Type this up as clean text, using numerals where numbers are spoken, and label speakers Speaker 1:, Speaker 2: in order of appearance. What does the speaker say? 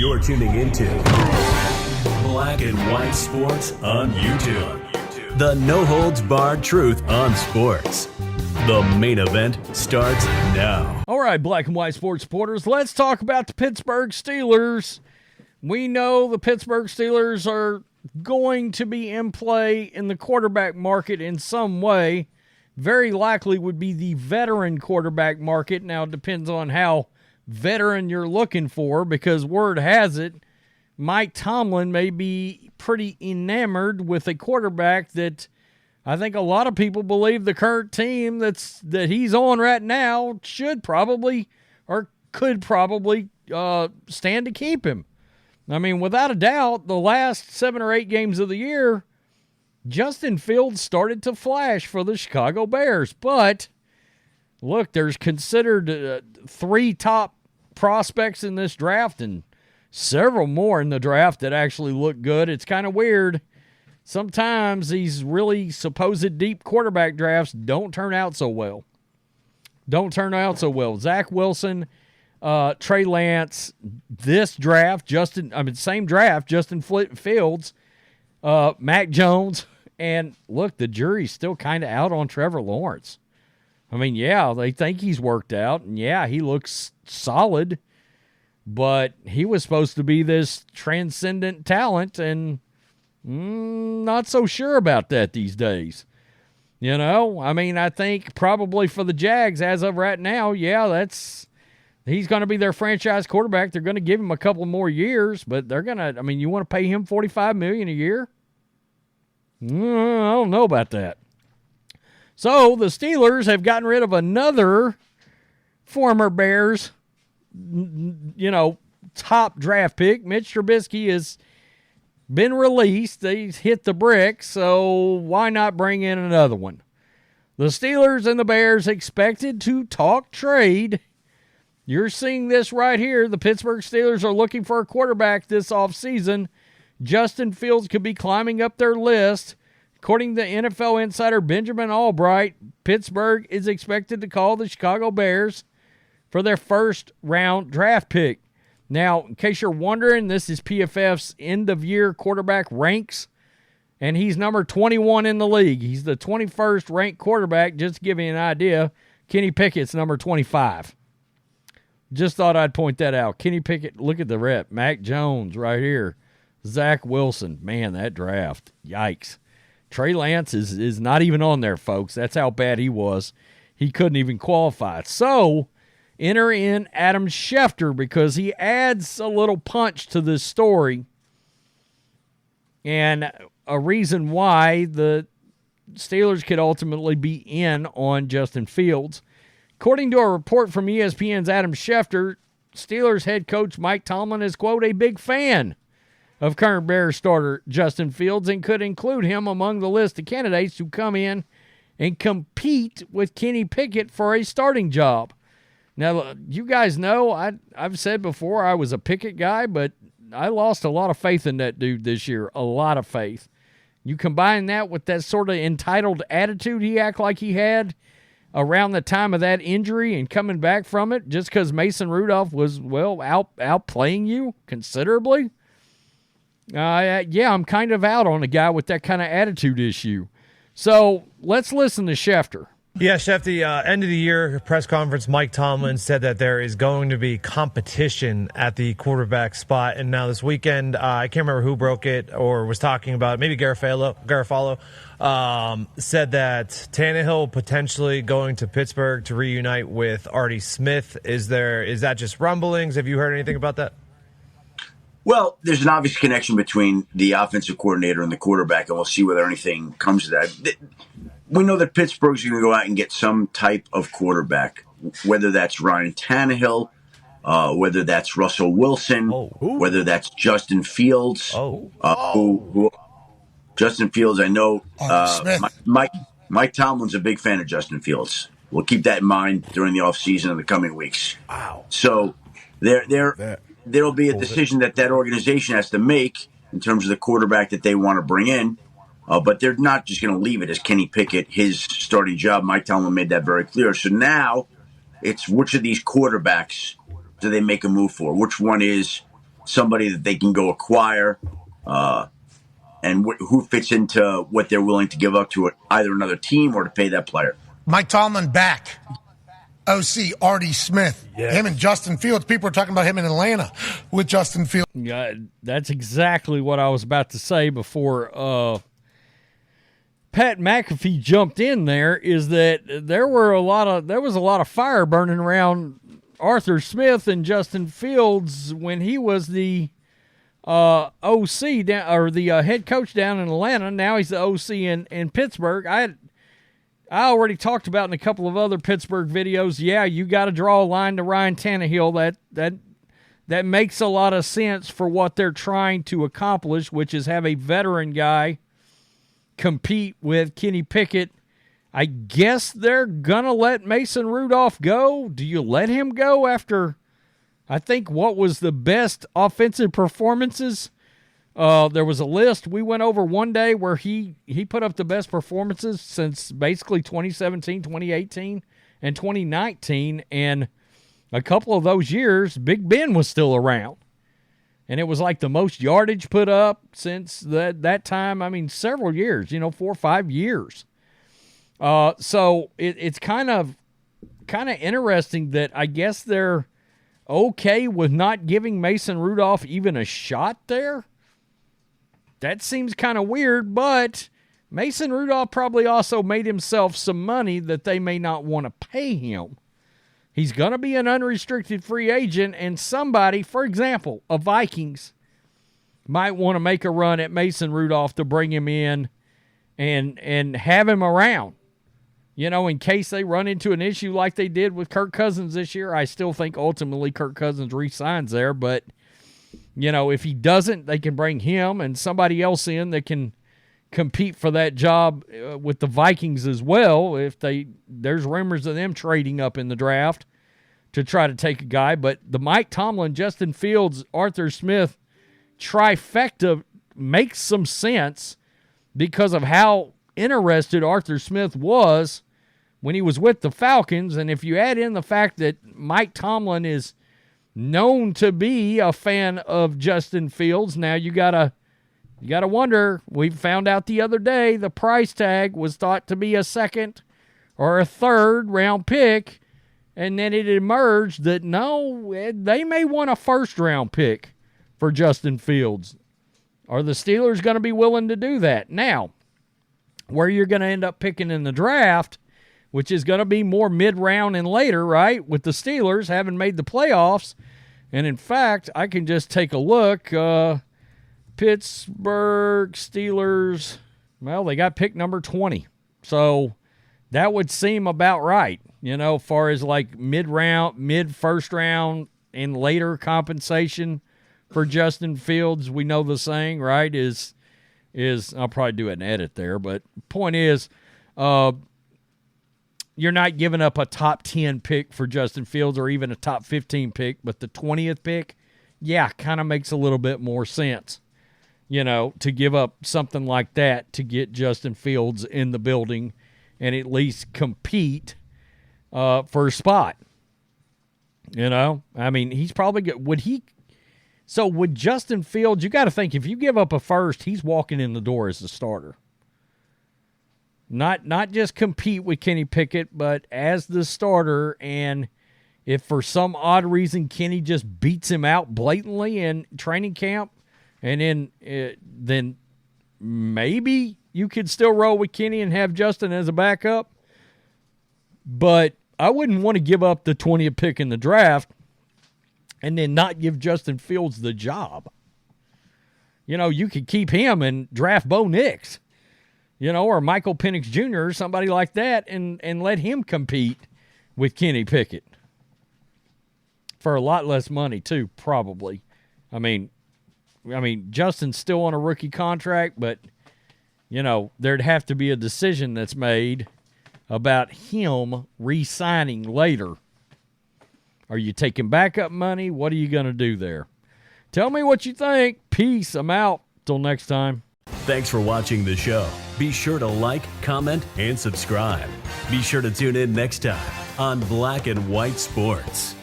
Speaker 1: You're tuning into Black and White Sports on YouTube. The no-holds-barred truth on sports. The main event starts now.
Speaker 2: All right, Black and White Sports supporters, let's talk about the Pittsburgh Steelers. We know the Pittsburgh Steelers are going to be in play in the quarterback market in some way. Very likely would be the veteran quarterback market. Now, it depends on how veteran you're looking for, because word has it, Mike Tomlin may be pretty enamored with a quarterback that I think a lot of people believe the current team that he's on right now should probably or could probably stand to keep him. I mean, without a doubt, the last 7 or 8 games of the year, Justin Fields started to flash for the Chicago Bears. But, look, there's considered 3 top prospects in this draft and several more in the draft that actually look good. It's kind of weird. Sometimes these really supposed deep quarterback drafts don't turn out so well. Zach Wilson, Trey Lance, same draft, Justin Fields, Mac Jones, and look, the jury's still kind of out on Trevor Lawrence. I mean, yeah, they think he's worked out, and yeah, he looks solid, but he was supposed to be this transcendent talent, and not so sure about that these days. You know, I mean, I think probably for the Jags, as of right now, yeah, he's going to be their franchise quarterback. They're going to give him a couple more years, but they're going to, I mean, you want to pay him $45 million a year? I don't know about that. So the Steelers have gotten rid of another former Bears, top draft pick. Mitch Trubisky has been released. He's hit the brick, so why not bring in another one? The Steelers and the Bears expected to talk trade. You're seeing this right here. The Pittsburgh Steelers are looking for a quarterback this offseason. Justin Fields could be climbing up their list. According to NFL insider Benjamin Albright, Pittsburgh is expected to call the Chicago Bears for their first-round draft pick. Now, in case you're wondering, this is PFF's end-of-year quarterback ranks, and he's number 21 in the league. He's the 21st ranked quarterback, just to give you an idea. Kenny Pickett's number 25. Just thought I'd point that out. Kenny Pickett, look at the rep. Mac Jones right here. Zach Wilson. Man, that draft. Yikes. Trey Lance is not even on there, folks. That's how bad he was. He couldn't even qualify. So, enter in Adam Schefter because he adds a little punch to this story and a reason why the Steelers could ultimately be in on Justin Fields. According to a report from ESPN's Adam Schefter, Steelers head coach Mike Tomlin is, quote, a big fan of current Bears starter Justin Fields and could include him among the list of candidates who come in and compete with Kenny Pickett for a starting job. Now, you guys know, I've said before I was a Pickett guy, but I lost a lot of faith in that dude this year, a lot of faith. You combine that with that sort of entitled attitude he acted like he had around the time of that injury and coming back from it just because Mason Rudolph was, outplaying you considerably. I'm kind of out on a guy with that kind of attitude issue. So let's listen to Schefter.
Speaker 3: Yeah, Chef, the end of the year press conference, Mike Tomlin said that there is going to be competition at the quarterback spot. And now this weekend, I can't remember who broke it or was talking about it. Maybe Garofalo said that Tannehill potentially going to Pittsburgh to reunite with Artie Smith. Is that just rumblings? Have you heard anything about that?
Speaker 4: Well, there's an obvious connection between the offensive coordinator and the quarterback, and we'll see whether anything comes to that. We know that Pittsburgh's going to go out and get some type of quarterback, whether that's Ryan Tannehill, whether that's Russell Wilson, whether that's Justin Fields. Justin Fields, I know Mike Tomlin's a big fan of Justin Fields. We'll keep that in mind during the offseason and the coming weeks. Wow. So there'll be a decision that organization has to make in terms of the quarterback that they want to bring in. But they're not just going to leave it as Kenny Pickett, his starting job. Mike Tomlin made that very clear. So now it's which of these quarterbacks do they make a move for? Which one is somebody that they can go acquire, and who fits into what they're willing to give up to either another team or to pay that player.
Speaker 5: Mike Tomlin back. OC, Artie Smith.
Speaker 3: Yeah.
Speaker 5: Him and Justin Fields. People are talking about him in Atlanta with Justin Fields.
Speaker 2: Yeah, that's exactly what I was about to say before Pat McAfee jumped in there, is that there was a lot of fire burning around Arthur Smith and Justin Fields when he was the OC down, or the head coach down in Atlanta. Now he's the OC in Pittsburgh. I already talked about in a couple of other Pittsburgh videos. Yeah, you got to draw a line to Ryan Tannehill. That makes a lot of sense for what they're trying to accomplish, which is have a veteran guy compete with Kenny Pickett. I guess they're going to let Mason Rudolph go. Do you let him go after, I think, what was the best offensive performances? There was a list we went over one day where he put up the best performances since basically 2017, 2018, and 2019. And a couple of those years, Big Ben was still around. And it was like the most yardage put up since that time. I mean, several years, 4 or 5 years. So it's kind of interesting that I guess they're okay with not giving Mason Rudolph even a shot there. That seems kind of weird, but Mason Rudolph probably also made himself some money that they may not want to pay him. He's going to be an unrestricted free agent, and somebody, for example, a Vikings, might want to make a run at Mason Rudolph to bring him in and have him around. In case they run into an issue like they did with Kirk Cousins this year. I still think ultimately Kirk Cousins re-signs there, but if he doesn't, they can bring him and somebody else in that can compete for that job with the Vikings as well. There's rumors of them trading up in the draft to try to take a guy, but the Mike Tomlin, Justin Fields, Arthur Smith trifecta makes some sense because of how interested Arthur Smith was when he was with the Falcons. And if you add in the fact that Mike Tomlin is known to be a fan of Justin Fields, now you gotta wonder. We found out the other day the price tag was thought to be a second or a third round pick, and then it emerged that no, they may want a first round pick for Justin Fields. Are the Steelers going to be willing to do that? Now, where you're going to end up picking in the draft, which is going to be more mid-round and later, right, with the Steelers having made the playoffs. And, in fact, I can just take a look. Pittsburgh Steelers, well, they got pick number 20. So that would seem about right, as far as like mid-round, mid-first round, and later compensation for Justin Fields. We know the saying, right, is I'll probably do an edit there, but point is, you're not giving up a top 10 pick for Justin Fields or even a top 15 pick, but the 20th pick, yeah, kind of makes a little bit more sense, to give up something like that to get Justin Fields in the building and at least compete for a spot. I mean, he's probably good. Would Justin Fields, you got to think, if you give up a first, he's walking in the door as the starter. Not just compete with Kenny Pickett, but as the starter. And if for some odd reason Kenny just beats him out blatantly in training camp, and then maybe you could still roll with Kenny and have Justin as a backup. But I wouldn't want to give up the 20th pick in the draft and then not give Justin Fields the job. You could keep him and draft Bo Nix, or Michael Penix Jr. or somebody like that, and let him compete with Kenny Pickett for a lot less money too, probably. I mean, Justin's still on a rookie contract, but there'd have to be a decision that's made about him re-signing later. Are you taking backup money? What are you going to do there? Tell me what you think. Peace. I'm out. Till next time.
Speaker 1: Thanks for watching the show. Be sure to like, comment, and subscribe. Be sure to tune in next time on Black and White Sports.